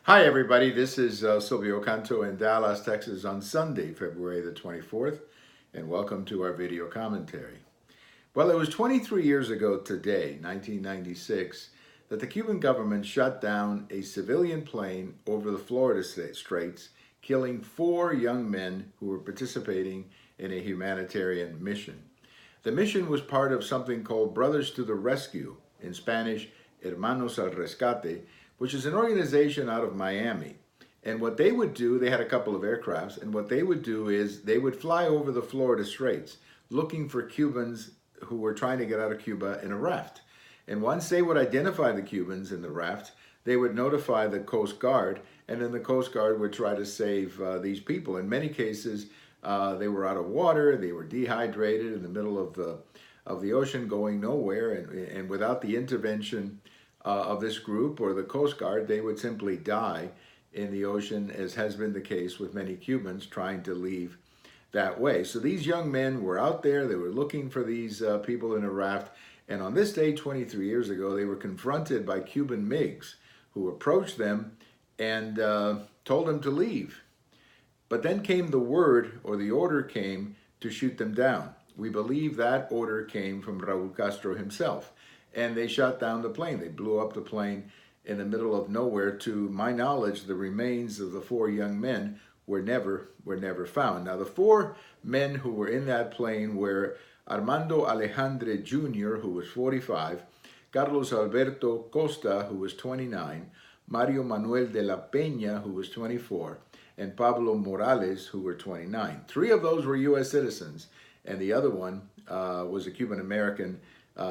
Hi, everybody. This is Silvio Canto in Dallas, Texas on Sunday, February the 24th, and welcome to our video commentary. Well, it was 23 years ago today, 1996, that the Cuban government shot down a civilian plane over the Florida Straits, killing 4 young men who were participating in a humanitarian mission. The mission was part of something called Brothers to the Rescue, in Spanish, Hermanos al Rescate, which is an organization out of Miami. And what they would do, they had a couple of aircrafts, and what they would do is they would fly over the Florida Straits looking for Cubans who were trying to get out of Cuba in a raft. And once they would identify the Cubans in the raft, they would notify the Coast Guard, and then the Coast Guard would try to save these people. In many cases, they were out of water, they were dehydrated in the middle of the ocean, going nowhere, and without the intervention of this group or the Coast Guard, they would simply die in the ocean, as has been the case with many Cubans trying to leave that way. So these young men were out there, they were looking for these people in a raft, and on this day 23 years ago, they were confronted by Cuban MiGs who approached them and told them to leave. But then came the word, or the order came, to shoot them down. We believe that order came from Raul Castro himself. And they shot down the plane. They blew up the plane in the middle of nowhere. To my knowledge, the remains of the 4 young men were never found. Now, the 4 men who were in that plane were Armando Alejandre Jr., who was 45, Carlos Alberto Costa, who was 29, Mario Manuel de la Peña, who was 24, and Pablo Morales, who were 29. 3 of those were U.S. citizens, and the other one was a Cuban American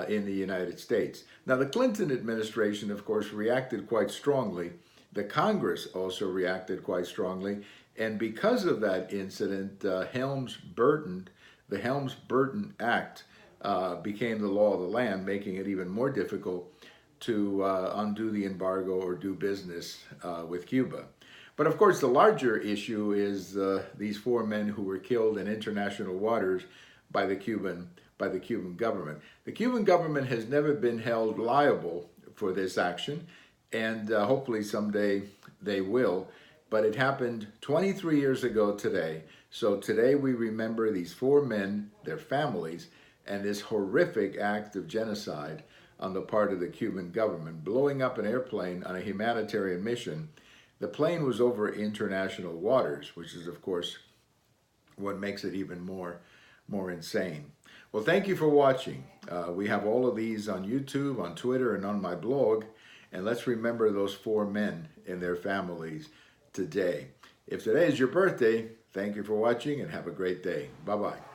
in the United States. Now, the Clinton administration, of course, reacted quite strongly. The Congress also reacted quite strongly, and because of that incident, the Helms-Burton Act became the law of the land, making it even more difficult to undo the embargo or do business with Cuba. But of course, the larger issue is these 4 men who were killed in international waters by the Cuban government. The Cuban government has never been held liable for this action, and hopefully someday they will. But it happened 23 years ago today. So today we remember these 4 men, their families, and this horrific act of genocide on the part of the Cuban government, blowing up an airplane on a humanitarian mission. The plane was over international waters, which is, of course, what makes it even more insane. Well, thank you for watching. We have all of these on YouTube, on Twitter, and on my blog. And let's remember those 4 men and their families today. If today is your birthday, thank you for watching and have a great day. Bye-bye.